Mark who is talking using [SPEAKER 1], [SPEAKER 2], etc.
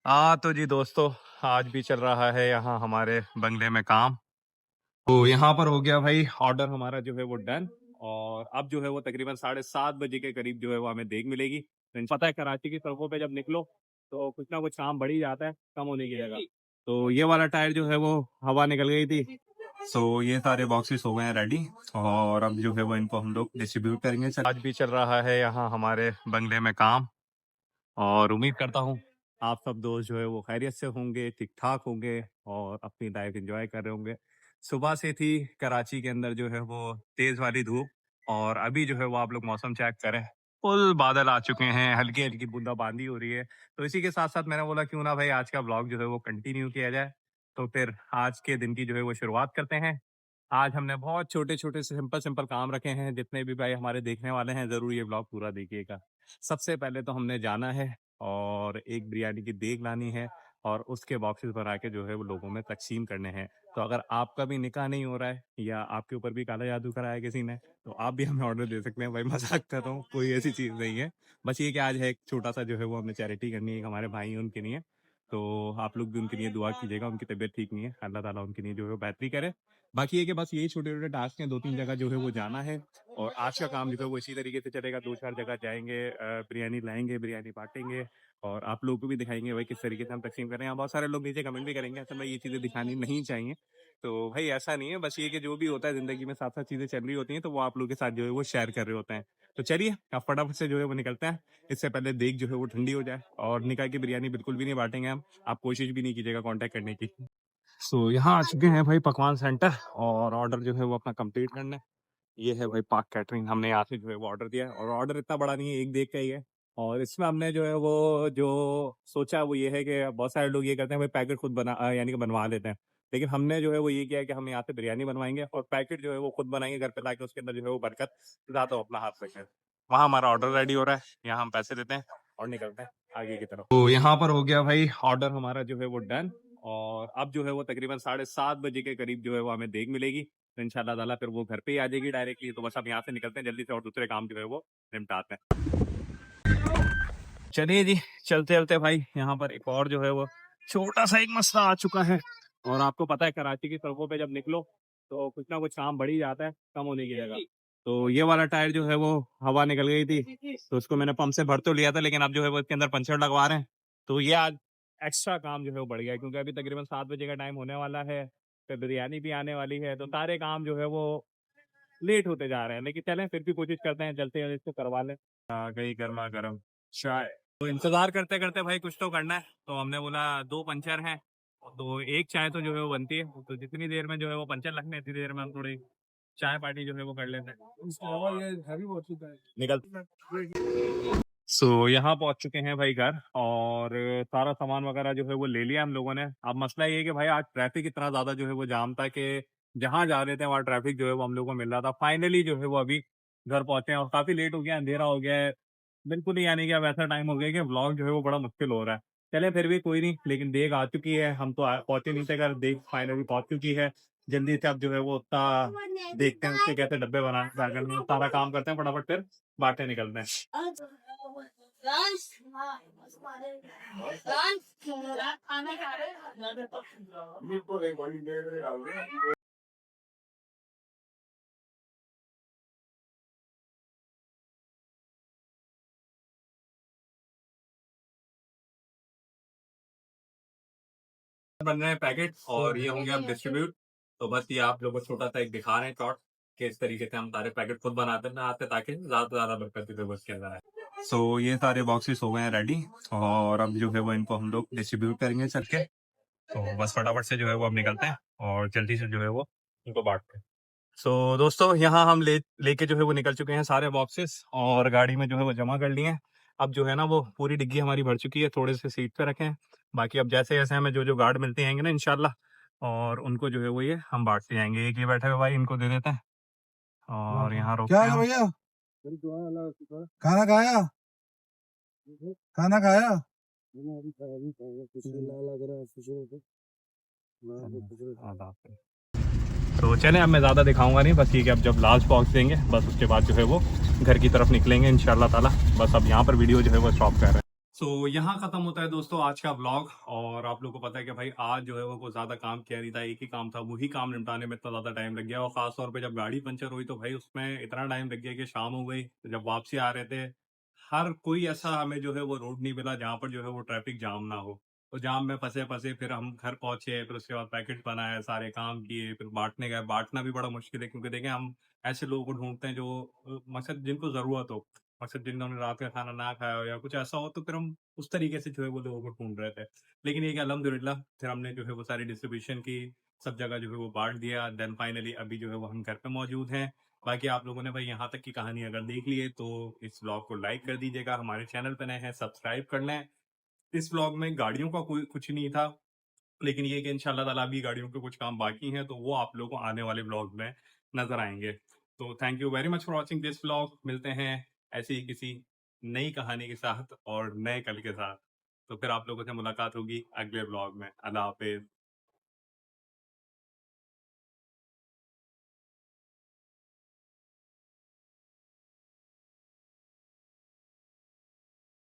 [SPEAKER 1] तो जी दोस्तों, आज भी चल रहा है यहाँ हमारे बंगले में काम। तो यहाँ पर हो गया भाई ऑर्डर हमारा जो है वो डन। और अब जो है वो तकरीबन 7:30 बजे के करीब जो है वो हमें देख मिलेगी। तो पता है कराची की सड़कों पे जब निकलो तो कुछ ना कुछ काम बढ़ ही जाता है, कम होने की जगह। तो ये वाला टायर जो है वो हवा निकल गई थी। सो ये सारे बॉक्सेस हो गए हैं रेडी और अब जो है वो इनको हम लोग डिस्ट्रीब्यूट करेंगे। आज भी चल रहा है यहाँ हमारे बंगले में काम और उम्मीद करता हूँ आप सब दोस्त जो है वो खैरियत से होंगे, ठीक ठाक होंगे और अपनी लाइफ एंजॉय कर रहे होंगे। सुबह से थी कराची के अंदर जो है वो तेज वाली धूप और अभी जो है वो आप लोग मौसम चेक करें, फुल बादल आ चुके हैं, हल्की हल्की बूंदाबांदी हो रही है। तो इसी के साथ साथ मैंने बोला क्यों ना भाई आज का ब्लॉग जो है वो कंटिन्यू किया जाए। तो फिर आज के दिन की जो है वो शुरुआत करते हैं। आज हमने बहुत छोटे छोटे से सिंपल सिंपल काम रखे हैं। जितने भी भाई हमारे देखने वाले हैं जरूर ये ब्लॉग पूरा देखिएगा। सबसे पहले तो हमने जाना है और एक बिरयानी की देग लानी है और उसके बॉक्सेस बना के जो है वो लोगों में तकसीम करने हैं। तो अगर आपका भी निकाह नहीं हो रहा है या आपके ऊपर भी काला जादू कराया किसी ने तो आप भी हमें ऑर्डर दे सकते हैं। भाई मजाक कर रहा हूँ, कोई ऐसी चीज़ नहीं है। बस ये कि आज है एक छोटा सा जो है वो हमें चैरिटी करनी है, हमारे भाई हैं उनके लिए। तो आप लोग भी उनके लिए दुआ कीजिएगा, उनकी तबीयत ठीक नहीं है, अल्लाह ताला उनके लिए जो है वो बेहतरी करे। बाकी ये कि बस यही छोटे छोटे टास्क हैं, 2-3 जगह जो है वो जाना है और आज का काम जो है वो इसी तरीके से चलेगा। 2-4 जगह जाएंगे, बिरयानी लाएंगे, बिरयानी बांटेंगे और आप लोगों को भी दिखाएंगे भाई किस तरीके से हम तकसीम कर रहे हैं। बहुत सारे लोग नीचे कमेंट भी करेंगे असल में ये चीज़ें दिखानी नहीं चाहिए। तो भाई ऐसा नहीं है, बस ये कि जो भी होता है जिंदगी में साथ साथ चीज़ें चल रही होती हैं तो वो आप लोगों के साथ जो है वो शेयर कर रहे होते हैं। तो चलिए अब फटाफट से जो है वो निकलते हैं, इससे पहले देख जो है वो ठंडी हो जाए। और निकाह की बिरयानी बिल्कुल भी नहीं बांटेंगे हम, आप कोशिश भी नहीं कीजिएगा कांटेक्ट करने की। यहाँ आ चुके हैं भाई पकवान सेंटर और ऑर्डर जो है वो अपना कंप्लीट करना है। ये है भाई पाक कैटरिंग, हमने यहाँ से जो है वो ऑर्डर दिया है और ऑर्डर इतना बड़ा नहीं है, एक देख का ही है। और इसमें हमने जो है वो जो सोचा वो ये है कि बहुत सारे लोग ये करते हैं भाई पैकेट खुद बना यानी कि बनवा लेते हैं। लेकिन हमने जो है वो ये किया है कि हम यहाँ से बिरयानी बनवाएंगे और पैकेट जो है वो खुद बनाएंगे घर पे लाके, उसके अंदर जो है वो बरकत ज्यादा अपना हाथ रखें। वहाँ हमारा ऑर्डर रेडी हो रहा है, यहाँ हम पैसे देते हैं और निकलते हैं आगे की तरफ। तो यहाँ पर हो गया भाई ऑर्डर हमारा जो है वो डन और अब जो है वो तकरीबन 7:30 बजे के करीब जो है वो हमें देख मिलेगी। तो इंशाल्लाह ताला फिर वो घर पे ही आ जाएगी डायरेक्टली। तो बस अब यहाँ से निकलते हैं जल्दी से और दूसरे काम जो है वो निपटाते हैं। चलिए जी, चलते चलते भाई यहाँ पर एक और जो है वो छोटा सा एक मसला आ चुका है। और आपको पता है कराची की सड़कों पे जब निकलो तो कुछ ना कुछ काम बढ़ ही जाता है, कम होने की जगह। तो ये वाला टायर जो है वो हवा निकल गई थी तो उसको मैंने पंप से भर तो लिया था, लेकिन अब जो है वो इसके अंदर पंचर लगवा रहे हैं। तो ये आज एक्स्ट्रा काम जो है वो बढ़ गया है क्योंकि अभी तकरीबन 7 बजे का टाइम होने वाला है, फिर बिरयानी भी आने वाली है। तो सारे काम जो है वो लेट होते जा रहे हैं, लेकिन चलें फिर भी कोशिश करते हैं जल्दी जल्दी इसको करवा लें। आ गई गर्मा गर्म चाय। तो इंतजार करते करते भाई कुछ तो करना है, तो हमने बोला 2 पंचर हैं तो एक चाय तो जो है वो बनती है। तो जितनी देर में जो है वो पंचर लगने इतनी देर में हम थोड़ी चाय पार्टी जो है वो कर लेते हैं। निकल यहाँ पहुंच चुके हैं भाई घर और सारा सामान वगैरह जो है वो ले लिया हम लोगों ने। अब मसला ये है कि भाई आज ट्रैफिक इतना ज्यादा जो है वो जाम था कि जहाँ जा रहे थे वहाँ ट्रैफिक जो है वो हम लोग को मिल रहा था। फाइनली जो है वो अभी घर पहुंचे हैं और काफी लेट हो गया, अंधेरा हो गया है बिल्कुल ही, यानी कि अब ऐसा टाइम हो गया कि व्लॉग जो है वो बड़ा मुश्किल हो रहा है। चले फिर भी कोई नहीं, लेकिन देख आ चुकी है, हम तो पहुंचे नहीं थे घर, देख फाइनली पहुंच चुकी है। जल्दी से अब जो है वो उतना देखते हैं उसके कैसे डब्बे बनाने में सारा काम करते हैं फटाफट फिर बांटने निकलते हैं। बन रहे हैं पैकेट और ये होंगे अब डिस्ट्रीब्यूट। तो बस ये आप लोगों को छोटा सा एक दिखा रहे हैं शॉर्ट कि इस तरीके से हम सारे पैकेट खुद बनाते हैं आते ताकि ज्यादा से ज्यादा बरकत जो उसके अंदर है। ये सारे बॉक्सेस हो गए हैं रेडी और अब जो है वो इनको हम लोग डिस्ट्रीब्यूट करेंगे चल के। तो बस फटाफट से जो है वो अब निकलते हैं और जल्दी से जो है वो इनको बांटते हैं। दोस्तों यहाँ हम लेके जो है वो निकल चुके हैं सारे बॉक्सेस और गाड़ी में जो है वो जमा कर लिए हैं। अब जो है ना वो पूरी डिग्गी हमारी भर चुकी है, थोड़े से सीट पे रखे हैं। बाकी अब जैसे जैसे हमें जो जो गार्ड मिलते हैं ना इंशाल्लाह और उनको जो है वो ये हम बांटते जाएंगे। एक ये बैठे हुए भाई, इनको दे देते हैं और यहाँ रोकते हैं। क्या भैया खाना खाया? खाना खाया? तो चले अब मैं ज़्यादा दिखाऊंगा नहीं, बस ये कि अब जब लास्ट बॉक्स देंगे बस उसके बाद जो है वो घर की तरफ निकलेंगे इंशाल्लाह ताला। बस अब यहाँ पर वीडियो जो है वो स्टॉप कर रहे हैं। सो यहाँ खत्म होता है दोस्तों आज का ब्लॉग। और आप लोगों को पता है कि भाई आज जो है वो कुछ ज्यादा काम किया नहीं था, एक ही काम था, वही काम निपटाने में इतना ज्यादा टाइम लग गया। और खास तौर पे जब गाड़ी पंचर हुई तो भाई उसमें इतना टाइम लग गया कि शाम हो गई। तो जब वापसी आ रहे थे, हर कोई ऐसा हमें जो है वो रोड नहीं मिला जहाँ पर जो है वो ट्रैफिक जाम ना हो। तो जाम में फंसे फंसे फिर हम घर पहुंचे, फिर उसके बाद पैकेट बनाए, सारे काम किए, फिर बांटने गए। बांटना भी बड़ा मुश्किल है क्योंकि देखें हम ऐसे लोगों को ढूंढते हैं जो मकसद जिनको जरूरत हो, मकसद जिन्होंने रात का खाना ना खाया हो या कुछ ऐसा हो, तो फिर हम उस तरीके से जो है वो लोगों को ढूंढ रहे थे। लेकिन ये कि अल्हम्दुलिल्लाह फिर हमने जो है वो सारी डिस्ट्रीब्यूशन की, सब जगह जो है वो बांट दिया। देन फाइनली अभी जो है वो हम घर पे मौजूद हैं। बाकी आप लोगों ने भाई यहाँ तक की कहानी अगर देख ली है तो इस ब्लॉग को लाइक कर दीजिएगा, हमारे चैनल पे नए हैं सब्सक्राइब कर लें। इस ब्लॉग में गाड़ियों का कोई कुछ नहीं था, लेकिन ये कि इंशाल्लाह ताला अभी गाड़ियों के कुछ काम बाकी हैं तो वो आप लोगों को आने वाले ब्लॉग में नजर आएंगे। तो thank you very much for watching this blog. मिलते हैं ऐसी ही किसी नई कहानी के साथ और नए कल के साथ। तो फिर आप लोगों से मुलाकात होगी अगले ब्लॉग में। अल्लाह हाफिज।